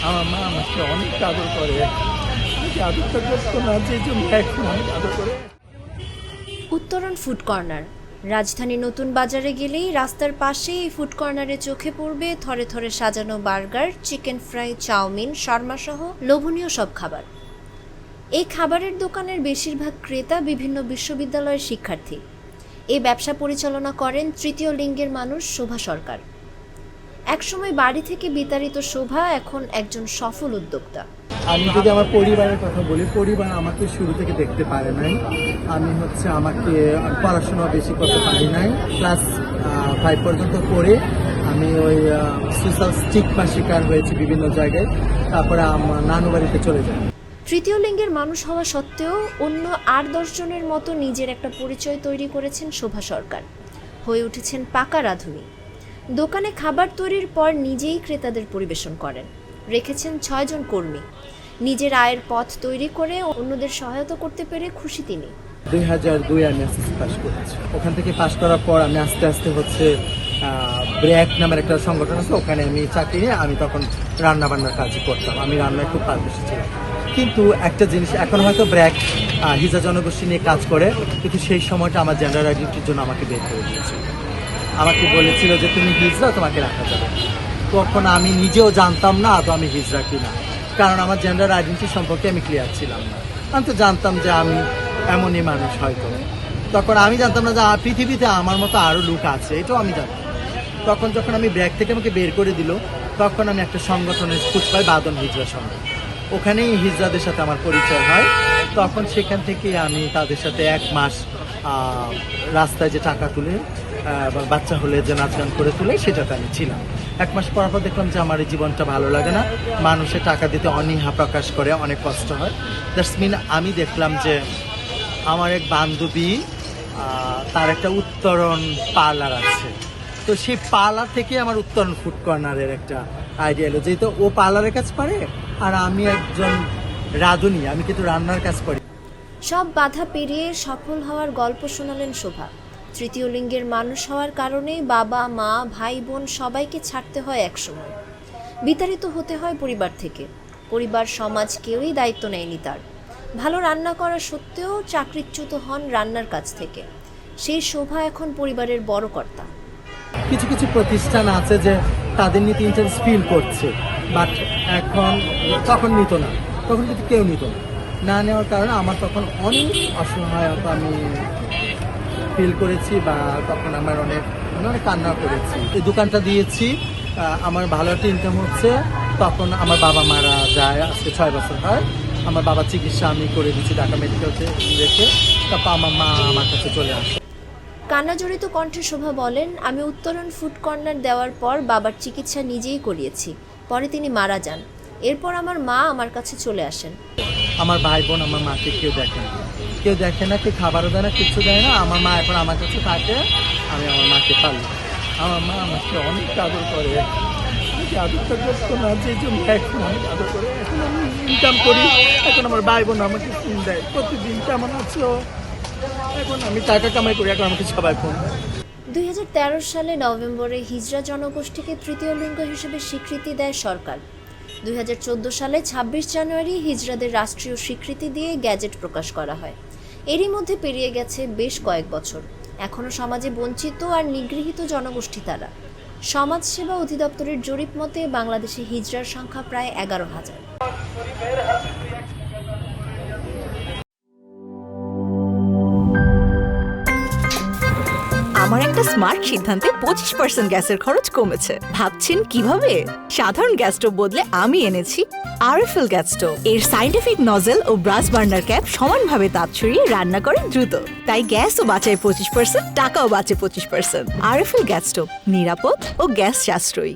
আমার মা আমাকে অনেক আদর করে। আমাকে আদরটা করতো না, যে জন্য এখন অনেক আদর করে। উত্তরণ ফুড কর্নার। রাজধানী নতুন বাজারে গেলেই রাস্তার পাশে এই ফুড কর্নারে চোখে পড়বে থরে থরে সাজানো burger, chicken fry, chow mein, shawarma সহ লোভনীয় সব খাবার। এই খাবারের দোকানের বেশিরভাগ ক্রেতা বিভিন্ন বিশ্ববিদ্যালয়ের শিক্ষার্থী। এই ব্যবসা পরিচালনা করেন তৃতীয় লিঙ্গের মানুষ শোভা সরকার। একসময় বাড়ি থেকে বিতাড়িত শোভা এখন একজন সফল উদ্যোক্তা। আমি যদি আমার পরিবারের কথা বলি, পরিবার আমাকে শুরু থেকে দেখতে পারে নাই। আমাকে পড়াশোনা বেশি করতে পারি নাই। ক্লাস 5 পর্যন্ত পড়ে আমি ওই সোশ্যাল স্টিগমা শিকার হয়েছি বিভিন্ন জায়গায়। তারপরে আমার নানু বাড়িতে চলে যাই। তৃতীয় লিঙ্গের মানুষ হওয়া সত্ত্বেও অন্য 8-10 জনের মতো নিজের একটা পরিচয় তৈরি করেছেন শোভা সরকার। হয়ে উঠেছেন পাকা রাঁধুনি। দোকানে খাবার তৈরির পর নিজেই ক্রেতাদের পরিবেশন করেন। রেখেছেন 6 জন কর্মী। নিজের আয়ের পথ তৈরি করে অন্যদের সহায়তা করতে পেরে খুশি তিনি। 2002 আমি এসএসসি পাস করেছি। ওখান থেকে পাস করার পর আমি আস্তে আস্তে ব্র্যাক নামের একটা সংগঠন আছে, ওখানে আমি চাকরি নিয়ে আমি তখন রান্না বান্নার কাজ করতাম। আমি রান্নায় খুব পারদর্শী ছিলাম। কিন্তু একটা জিনিস, এখন হয়তো ব্র্যাক হিজড়া জনগোষ্ঠী নিয়ে কাজ করে, কিন্তু সেই সময়টা আমার জেন্ডার আইডেন্টিটির জন্য আমাকে বের করে দিয়েছিল। আমাকে বলেছিল যে তুমি হিজড়া, তোমাকে রাখা যাবে। তখন আমি নিজেও জানতাম না আদৌ আমি হিজড়া কিনা, কারণ আমার জেন্ডার আইডেন্টিটি সম্পর্কে আমি ক্লিয়ার ছিলাম না। আমি তো জানতাম যে আমি এমনই মানুষ হয়তো। তখন আমি জানতাম না যে পৃথিবীতে আমার মতো আরও লোক আছে, এটাও আমি জানতাম। তখন যখন আমি ব্র্যাক থেকে আমাকে বের করে দিল, তখন আমি একটা সংগঠনের খোঁজ পাই, বাদন হিজড়া সংঘ। ওখানেই হিজড়াদের সাথে আমার পরিচয় হয়। তখন সেখান থেকে আমি তাদের সাথে 1 মাস রাস্তায় যে টাকা তুলে বাচ্চা হলে যে নাচ গান করে তুলে, সেটাতে আমি ছিলাম। 1 মাস পর দেখলাম যে আমার এই জীবনটা ভালো লাগে না। মানুষের টাকা দিতে অনীহা প্রকাশ করে, অনেক কষ্ট হয়। দ্যাটস মিন আমি দেখলাম যে আমার এক বান্ধবী, তার একটা উত্তরণ পার্লার আছে। তো সেই পার্লার থেকে আমার উত্তরণ ফুড কর্নারের একটা আইডিয়া এলো, যেহেতু ও পার্লারের কাজ করে আর আমি একজন রাঁধুনি, আমি কিন্তু রান্নার কাজ করি। সব বাধা পেরিয়ে সফল হওয়ার গল্প শোনালেন শোভা। তৃতীয় লিঙ্গের মানুষ হওয়ার কারণে বাবা, মা, ভাই, বোন সবাইকে ছাড়তে হয় একসময়। বিতাড়িত হতে হয় পরিবার থেকে। পরিবার, সমাজ কেউই দায়িত্ব নেয়নি তার। ভালো রান্না করা সত্ত্বেও চাকরিচ্যুত হন রান্নার কাজ থেকে। সেই শোভা এখন পরিবারের বড় কর্তা। কিছু কিছু প্রতিষ্ঠান আছে যে তাদের নিতে ইন্টারেস্ট ফিল করছে, বাট তখন নিত না। তখন কিন্তু কেউ নিত না নেওয়ার কারণে আমার তখন অনেক অসহায়তা আমি ফিল করেছি, বা তখন আমার অনেক কান্না করেছি। এই দোকানটা দিয়েছি, আমার ভালো একটা ইনকাম হচ্ছে। তখন আমার বাবা মারা যায়, আজকে 6 বছর হয়। আমার বাবার চিকিৎসা আমি করে দিচ্ছি ঢাকা মেডিকেলতে রেখে। তারপর আমার মা আমার কাছে চলে আসে। কান্নাজড়িত কণ্ঠে শোভা বলেন, আমি উত্তরণ ফুড কর্নার দেওয়ার পর বাবার চিকিৎসা নিজেই করিয়েছি। পরে তিনি মারা যান। এরপর আমার মা আমার কাছে চলে আসেন। আমার ভাই বোন আমার মাকে কেউ দেখে না, কেউ খাবারও দেয় না, কিচ্ছু দেয় না। আমার মা এখন আমার কাছে থাকে, আমি আমার মাকে পালি। আমার মা আমাকে অনেক আদর করে। আমাকে আদরটা করতো না, যে জন্য এখন অনেক আদর করে। এখন আমি ইনকাম করি, এখন আমার ভাই বোন আমাকে ফোন দেয় প্রতিদিন, কেমন আছো। এখন আমি টাকা কামাই করি, এখন আমাকে সবাই ফোন। 2013 সালে নভেম্বরে হিজড়া জনগোষ্ঠীকে তৃতীয় লিঙ্গ হিসেবে স্বীকৃতি দেয় সরকার। 2014 সালে 26 জানুয়ারি হিজড়াদের রাষ্ট্রীয় স্বীকৃতি দিয়ে গ্যাজেট প্রকাশ করা হয়। এরই মধ্যে পেরিয়ে গেছে বেশ কয়েক বছর। এখনও সমাজে বঞ্চিত আর নিগৃহীত জনগোষ্ঠী তারা। সমাজসেবা অধিদপ্তরের জরিপ মতে বাংলাদেশে হিজড়ার সংখ্যা প্রায় 11,000। আমার একটা স্মার্ট সিদ্ধান্তে 25% গ্যাসের খরচ কমেছে। ভাবছেন কিভাবে? সাধারণ গ্যাস স্টোভ বদলে আমি এনেছি আরএফএল গ্যাস স্টোভ। এর সাইন্টিফিক নজল ও ব্রাস বার্নার ক্যাপ সমানভাবে তাপ ছড়িয়ে রান্না করে দ্রুত। তাই গ্যাসও বাঁচায় 25%, টাকাও বাঁচে 25%। আরএফএল গ্যাস স্টোভ, নিরাপদ ও গ্যাস সাশ্রয়ী।